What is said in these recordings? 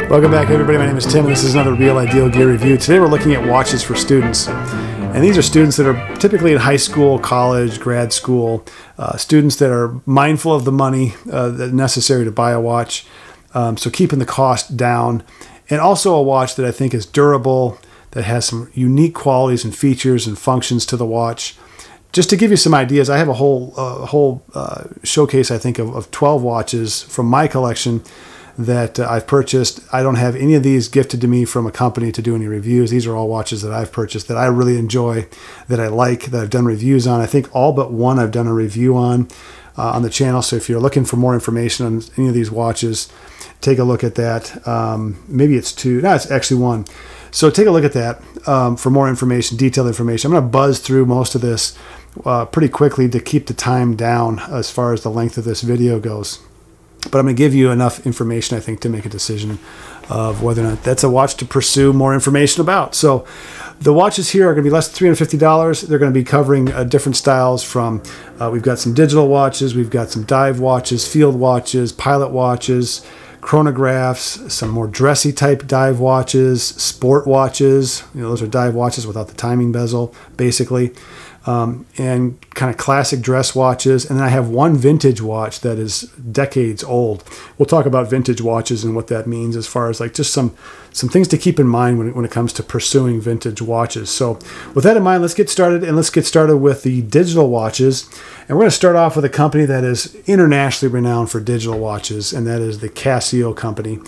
Welcome back, everybody. My name is Tim, and this is another Real Ideal Gear review. Today we're looking at watches for students. And these are students that are typically in high school, college, grad school, students that are mindful of the money that's necessary to buy a watch, so keeping the cost down. And also a watch that I think is durable, that has some unique qualities and features and functions to the watch. Just to give you some ideas, I have a whole showcase, I think, of 12 watches from my collection that I've purchased. I don't have any of these gifted to me from a company to do any reviews. These are all watches that I've purchased that I really enjoy, that I like, that I've done reviews on. I think all but one I've done a review on the channel. So if you're looking for more information on any of these watches, take a look at that. Maybe it's two. No, it's actually one. So take a look at that for more information, detailed information. I'm going to buzz through most of this pretty quickly to keep the time down as far as the length of this video goes. But I'm going to give you enough information, I think, to make a decision of whether or not that's a watch to pursue more information about. So the watches here are going to be less than $350. They're going to be covering different styles from, we've got some digital watches, we've got some dive watches, field watches, pilot watches, chronographs, some more dressy type dive watches, sport watches. You know, those are dive watches without the timing bezel, basically. And kind of classic dress watches. And then I have one vintage watch that is decades old. We'll talk about vintage watches and what that means as far as like just some things to keep in mind when it comes to pursuing vintage watches. So with that in mind, let's get started, and let's get started with the digital watches. And we're going to start off with a company that is internationally renowned for digital watches, and that is the Casio company.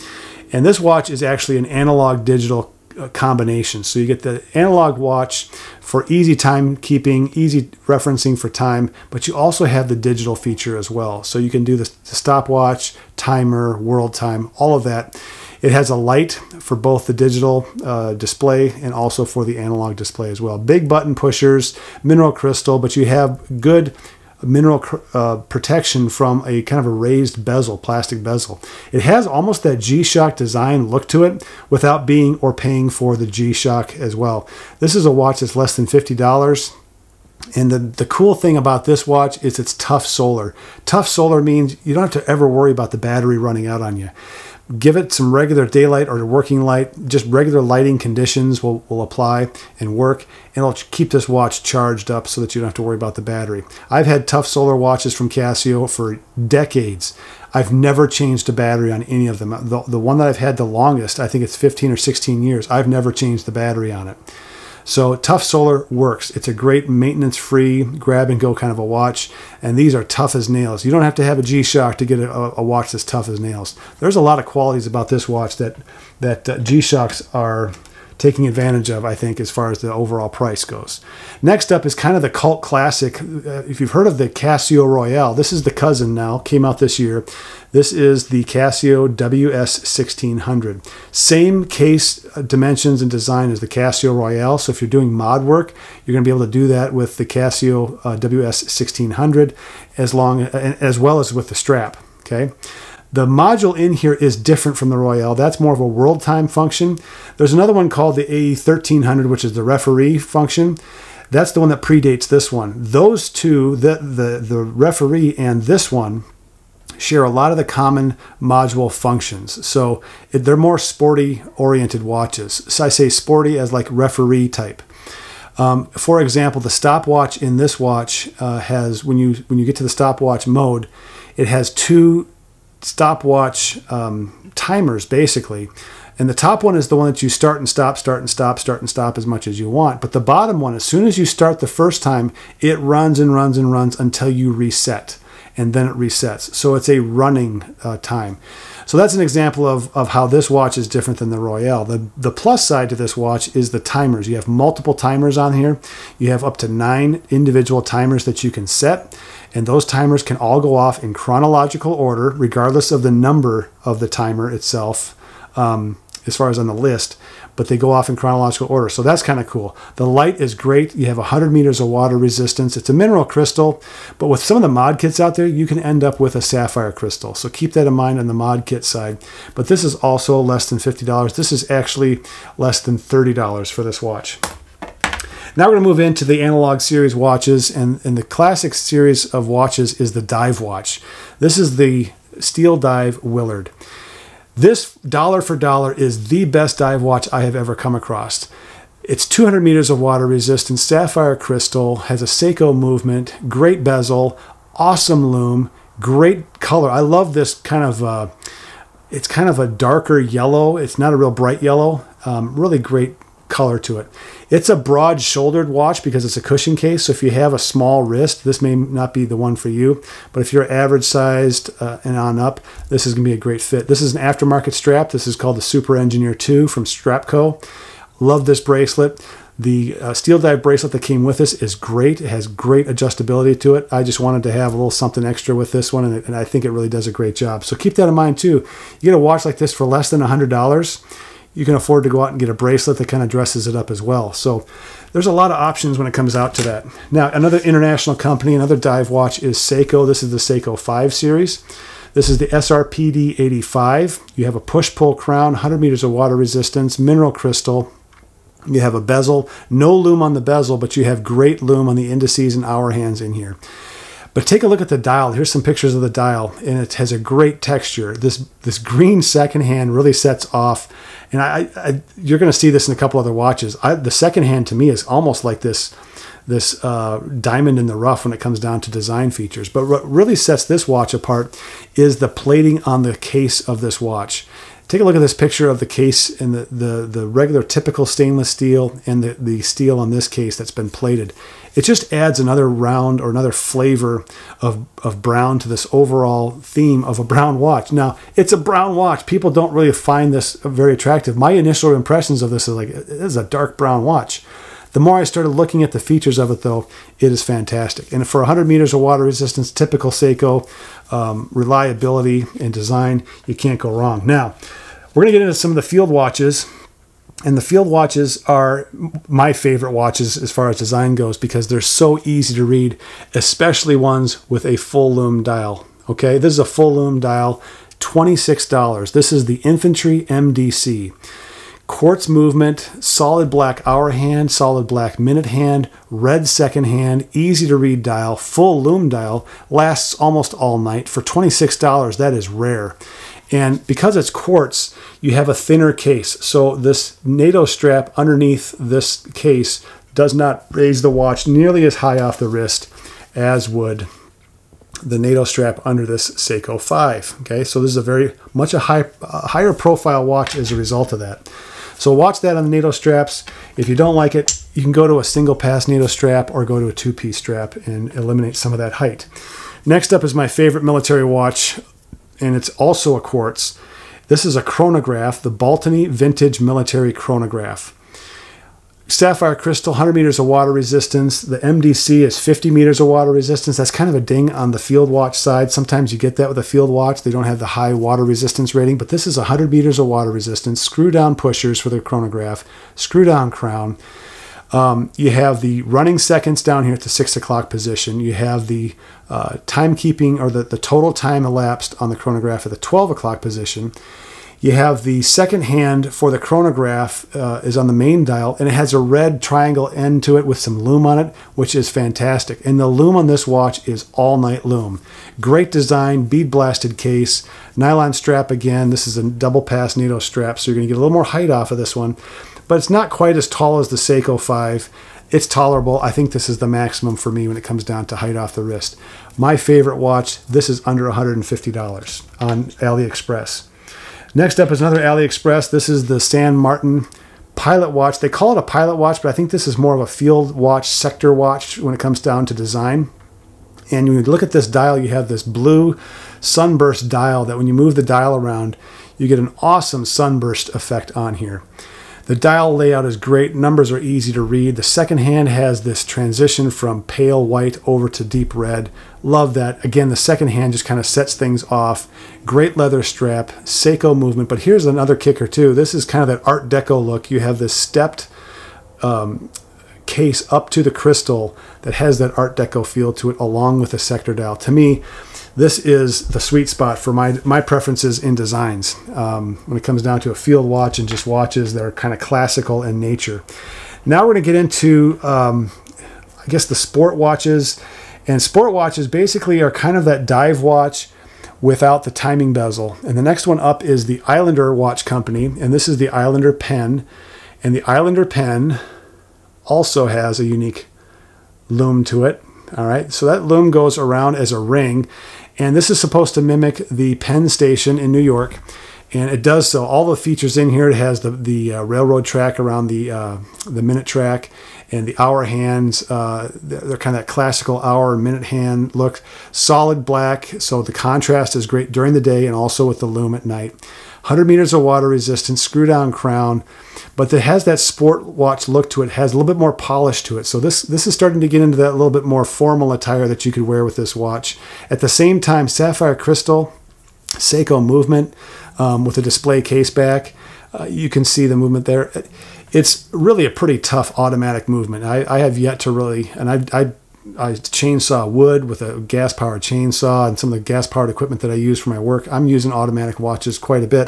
And this watch is actually an analog digital combination. So you get the analog watch for easy timekeeping, easy referencing for time, but you also have the digital feature as well. So you can do the stopwatch, timer, world time, all of that. It has a light for both the digital display and also for the analog display as well. Big button pushers, mineral crystal, but you have good mineral protection from a kind of a raised bezel, plastic bezel. It has almost that G-Shock design look to it without being or paying for the G-Shock as well. This is a watch that's less than $50. And the cool thing about this watch is it's tough solar. Tough solar means you don't have to ever worry about the battery running out on you. Give it some regular daylight or working light, just regular lighting conditions will apply and work, and it'll keep this watch charged up so that you don't have to worry about the battery. I've had tough solar watches from Casio for decades. I've never changed a battery on any of them. The one that I've had the longest, I think it's 15 or 16 years, I've never changed the battery on it. So tough solar works. It's a great maintenance-free grab-and-go kind of a watch, and these are tough as nails. You don't have to have a G-Shock to get a watch that's tough as nails. There's a lot of qualities about this watch that G-Shocks are taking advantage of, I think, as far as the overall price goes. Next up is kind of the cult classic. If you've heard of the Casio Royale, this is the cousin now, came out this year. This is the Casio WS1600. Same case dimensions and design as the Casio Royale. So if you're doing mod work, you're going to be able to do that with the Casio WS1600 as well as with the strap. Okay. The module in here is different from the Royale. That's more of a world time function. There's another one called the AE1300, which is the referee function. That's the one that predates this one. Those two, the referee and this one, share a lot of the common module functions. So they're more sporty oriented watches. So I say sporty as like referee type. For example, the stopwatch in this watch has, when you get to the stopwatch mode, it has two stopwatch timers basically, and the top one is the one that you start and stop, start and stop, start and stop as much as you want. But the bottom one, as soon as you start the first time, it runs and runs and runs until you reset, and then it resets. So it's a running time. So that's an example of how this watch is different than the Royale. The plus side to this watch is the timers. You have multiple timers on here. You have up to 9 individual timers that you can set, and those timers can all go off in chronological order, regardless of the number of the timer itself. as far as on the list, but they go off in chronological order. So that's kind of cool. The light is great. You have 100 meters of water resistance. It's a mineral crystal, but with some of the mod kits out there, you can end up with a sapphire crystal. So keep that in mind on the mod kit side. But this is also less than $50. This is actually less than $30 for this watch. Now we're going to move into the analog series watches, and the classic series of watches is the dive watch. This is the Steel Dive Willard. This dollar for dollar is the best dive watch I have ever come across. It's 200 meters of water resistance, sapphire crystal, has a Seiko movement, great bezel, awesome lume, great color. I love this kind of, it's kind of a darker yellow. It's not a real bright yellow. Really great color to it. It's a broad shouldered watch because it's a cushion case. So if you have a small wrist, this may not be the one for you. But if you're average sized and on up, this is going to be a great fit. This is an aftermarket strap. This is called the Super Engineer 2 from Strapco. Love this bracelet. The Steel Dive bracelet that came with this is great. It has great adjustability to it. I just wanted to have a little something extra with this one, and I think it really does a great job. So keep that in mind too. You get a watch like this for less than $100. You can afford to go out and get a bracelet that kind of dresses it up as well. So there's a lot of options when it comes out to that. Now, another international company, another dive watch is Seiko. This is the Seiko 5 series. This is the SRPD 85. You have a push-pull crown, 100 meters of water resistance, mineral crystal. You have a bezel, no lume on the bezel, but you have great lume on the indices and hour hands in here. But take a look at the dial. Here's some pictures of the dial, and it has a great texture. This green second hand really sets off, and you're going to see this in a couple other watches. The second hand to me is almost like this diamond in the rough when it comes down to design features. But what really sets this watch apart is the plating on the case of this watch. Take a look at this picture of the case and the regular typical stainless steel and the steel on this case that's been plated. It just adds another round or another flavor of brown to this overall theme of a brown watch. Now, it's a brown watch. People don't really find this very attractive. My initial impressions of this is like, it is a dark brown watch. The more I started looking at the features of it, though, it is fantastic. And for 100 meters of water resistance, typical Seiko, reliability and design, you can't go wrong. Now, we're going to get into some of the field watches. And the field watches are my favorite watches as far as design goes because they're so easy to read, especially ones with a full lume dial. Okay, this is a full lume dial, $26. This is the Infantry MDC. Quartz movement, solid black hour hand, solid black minute hand, red second hand, easy to read dial, full lume dial, lasts almost all night. For $26, that is rare. And because it's quartz, you have a thinner case. So this NATO strap underneath this case does not raise the watch nearly as high off the wrist as would the NATO strap under this Seiko 5. Okay, so this is a very much a higher profile watch as a result of that. So watch that on the NATO straps. If you don't like it, you can go to a single pass NATO strap or go to a two-piece strap and eliminate some of that height. Next up is my favorite military watch, and it's also a quartz. This is a chronograph, the Baltony Vintage Military Chronograph. Sapphire crystal, 100 meters of water resistance. The MDC is 50 meters of water resistance. That's kind of a ding on the field watch side. Sometimes you get that with a field watch. They don't have the high water resistance rating, but this is 100 meters of water resistance. Screw down pushers for the chronograph. Screw down crown. You have the running seconds down here at the 6 o'clock position. You have the timekeeping or the total time elapsed on the chronograph at the 12 o'clock position. You have the second hand for the chronograph is on the main dial, and it has a red triangle end to it with some lume on it, which is fantastic. And the lume on this watch is all night lume. Great design, bead blasted case, nylon strap again. This is a double pass NATO strap, so you're going to get a little more height off of this one. But it's not quite as tall as the Seiko 5. It's tolerable. I think this is the maximum for me when it comes down to height off the wrist. My favorite watch, this is under $150 on AliExpress. Next up is another AliExpress. This is the San Martin Pilot Watch. They call it a pilot watch, but I think this is more of a field watch, sector watch when it comes down to design. And when you look at this dial, you have this blue sunburst dial that when you move the dial around, you get an awesome sunburst effect on here. The dial layout is great. Numbers are easy to read. The second hand has this transition from pale white over to deep red. Love that. Again, the second hand just kind of sets things off. Great leather strap, Seiko movement. But here's another kicker too. This is kind of that Art Deco look. You have this stepped case up to the crystal that has that Art Deco feel to it, along with the sector dial. To me, this is the sweet spot for my preferences in designs when it comes down to a field watch and just watches that are kind of classical in nature. Now we're going to get into, I guess, the sport watches. And sport watches basically are kind of that dive watch without the timing bezel. And the next one up is the Islander Watch Company, and this is the Islander pen. And the Islander pen also has a unique lume to it. All right, so that lume goes around as a ring, and this is supposed to mimic the Penn Station in New York, and it does so. All the features in here, it has the railroad track around the minute track, and the hour hands. They're kind of that classical hour and minute hand look. Solid black, so the contrast is great during the day and also with the lume at night. 100 meters of water resistance, screw down crown, but it has that sport watch look to it. It has a little bit more polish to it. So this is starting to get into that little bit more formal attire that you could wear with this watch. At the same time, sapphire crystal, Seiko movement with a display case back. You can see the movement there. It's really a pretty tough automatic movement. I have yet to really, and I chainsaw wood with a gas-powered chainsaw and some of the gas-powered equipment that I use for my work. I'm using automatic watches quite a bit,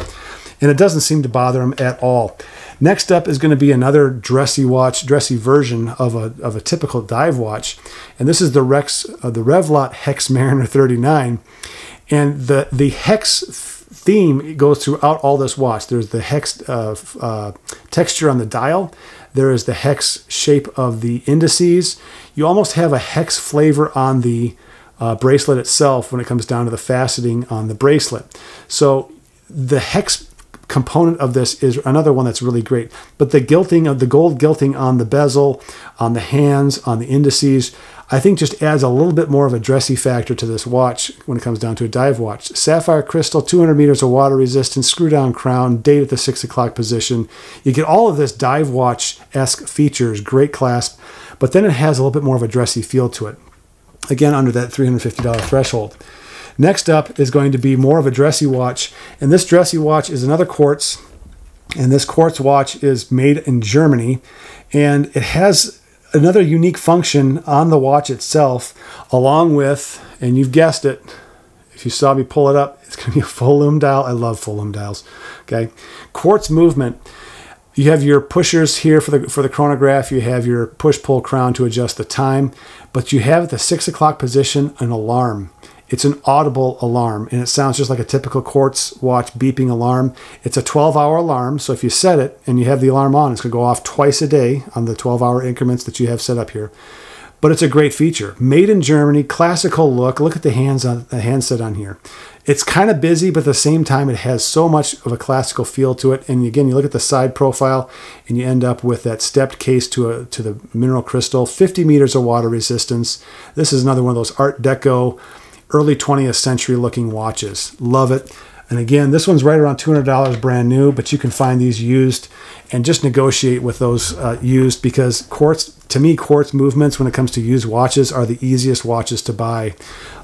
and it doesn't seem to bother them at all. Next up is going to be another dressy watch, dressy version of a typical dive watch, and this is the Revlot Hex Mariner 39, and the hex theme goes throughout all this watch. There's the hex texture on the dial. There is the hex shape of the indices. You almost have a hex flavor on the bracelet itself when it comes down to the faceting on the bracelet. So the hex component of this is another one that's really great. But the gilting of the gold gilting on the bezel, on the hands, on the indices, I think just adds a little bit more of a dressy factor to this watch when it comes down to a dive watch. Sapphire crystal, 200 meters of water resistance, screw down crown, date at the 6 o'clock position. You get all of this dive watch-esque features, great clasp, but then it has a little bit more of a dressy feel to it. Again, under that $350 threshold. Next up is going to be more of a dressy watch, and this dressy watch is another quartz, and this quartz watch is made in Germany, and it has another unique function on the watch itself, along with, and you've guessed it, if you saw me pull it up, it's going to be a full lume dial. I love full lume dials. Okay, quartz movement. You have your pushers here for the chronograph. You have your push-pull crown to adjust the time, but you have at the 6 o'clock position an alarm. It's an audible alarm, and it sounds just like a typical quartz watch beeping alarm. It's a 12-hour alarm, so if you set it and you have the alarm on, it's going to go off twice a day on the 12-hour increments that you have set up here. But it's a great feature. Made in Germany, classical look. Look at the handset on here. It's kind of busy, but at the same time, it has so much of a classical feel to it. And again, you look at the side profile, and you end up with that stepped case to the mineral crystal, 50 meters of water resistance. This is another one of those Art Deco, early 20th century looking watches. Love it. And again, this one's right around $200 brand new, but you can find these used and just negotiate with those used, because quartz, to me, quartz movements when it comes to used watches are the easiest watches to buy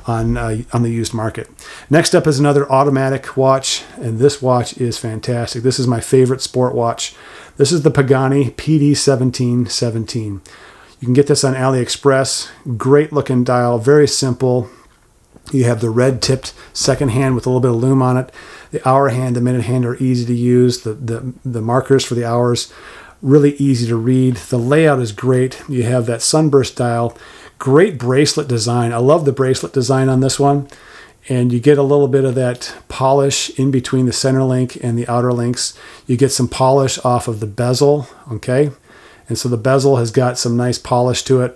on the used market. Next up is another automatic watch, and this watch is fantastic. This is my favorite sport watch. This is the Pagani PD1717. You can get this on AliExpress. Great looking dial, very simple. You have the red tipped second hand with a little bit of lume on it. The hour hand, the minute hand are easy to use. The markers for the hours, really easy to read. The layout is great. You have that sunburst dial. Great bracelet design. I love the bracelet design on this one. And you get a little bit of that polish in between the center link and the outer links. You get some polish off of the bezel, okay? And so the bezel has got some nice polish to it.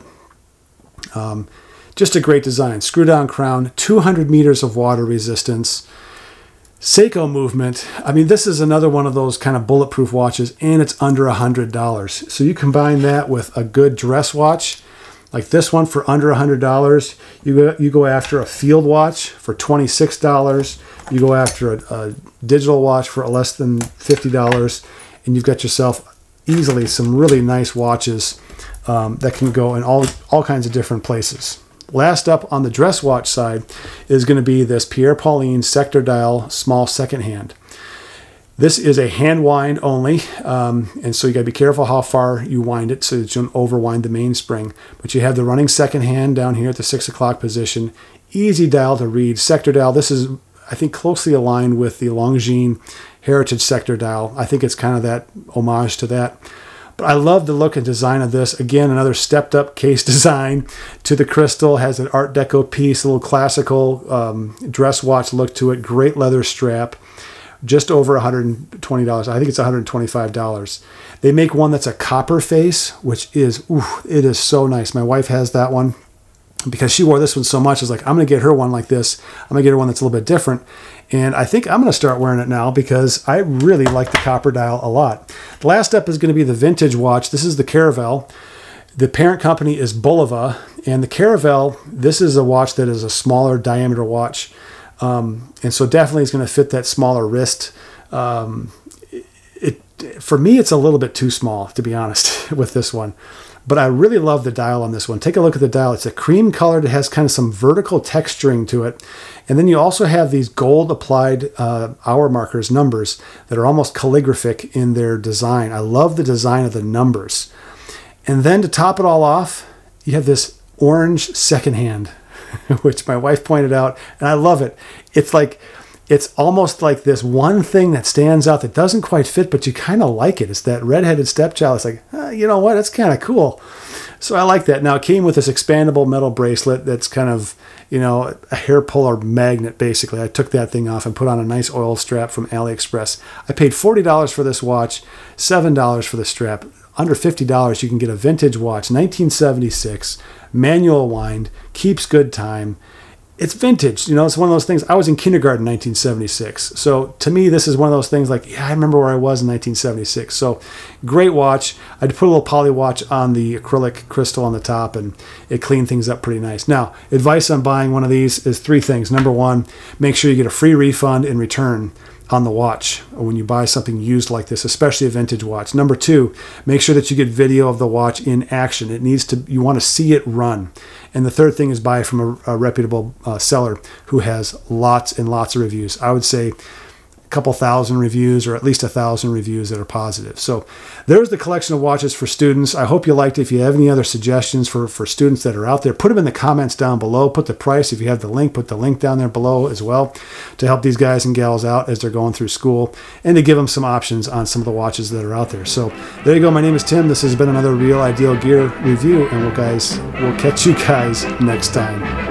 Just a great design. Screw down crown, 200 meters of water resistance. Seiko movement. I mean, this is another one of those kind of bulletproof watches, and it's under $100. So you combine that with a good dress watch, like this one for under $100. You go after a field watch for $26. You go after a digital watch for less than $50, and you've got yourself easily some really nice watches that can go in all kinds of different places. Last up on the dress watch side is going to be this Pierre Pauline sector dial small second hand. This is a hand wind only, and so you got to be careful how far you wind it so that you don't overwind the mainspring. But you have the running second hand down here at the 6 o'clock position. Easy dial to read. Sector dial, this is, I think, closely aligned with the Longines Heritage sector dial. I think it's kind of that homage to that. But I love the look and design of this. Again, another stepped up case design to the crystal. Has an Art Deco piece, a little classical dress watch look to it. Great leather strap. Just over $120. I think it's $125. They make one that's a copper face, which is, it is so nice. My wife has that one because she wore this one so much. I was like, I'm going to get her one like this. I'm going to get her one that's a little bit different. And I think I'm going to start wearing it now because I really like the copper dial a lot. The last up is going to be the vintage watch. This is the Caravel. The parent company is Bulova. And the Caravel, this is a watch that is a smaller diameter watch. And so definitely it's going to fit that smaller wrist. For me, it's a little bit too small, to be honest, with this one. But I really love the dial on this one. Take a look at the dial. It's a cream colored. It has kind of some vertical texturing to it. And then you also have these gold applied hour markers, numbers, that are almost calligraphic in their design. I love the design of the numbers. And then to top it all off, you have this orange second hand, which my wife pointed out, and I love it. It's almost like this one thing that stands out that doesn't quite fit, but you kind of like it. It's that redheaded stepchild. It's like, you know what? It's kind of cool. So I like that. Now it came with this expandable metal bracelet that's kind of, a hair puller magnet, basically. I took that thing off and put on a nice oil strap from AliExpress. I paid $40 for this watch, $7 for the strap. Under $50, you can get a vintage watch, 1976, manual wind, keeps good time. It's vintage. It's one of those things. I was in kindergarten in 1976. So to me, this is one of those things like, yeah, I remember where I was in 1976. So great watch. I put a little poly watch on the acrylic crystal on the top, and it cleaned things up pretty nice. Now, advice on buying one of these is 3 things. Number 1, make sure you get a free refund in return on the watch when you buy something used like this, especially a vintage watch. Number 2, make sure that you get video of the watch in action. You want to see it run. And the third thing is buy from a reputable seller who has lots and lots of reviews. I would say a couple thousand reviews, or at least 1,000 reviews that are positive. So there's the collection of watches for students. I hope you liked it. If you have any other suggestions for students that are out there, put them in the comments down below. Put the price. If you have the link, put the link down there below as well to help these guys and gals out as they're going through school, and to give them some options on some of the watches that are out there. So there you go. My name is Tim. This has been another Real Ideal Gear review, and we'll catch you guys next time.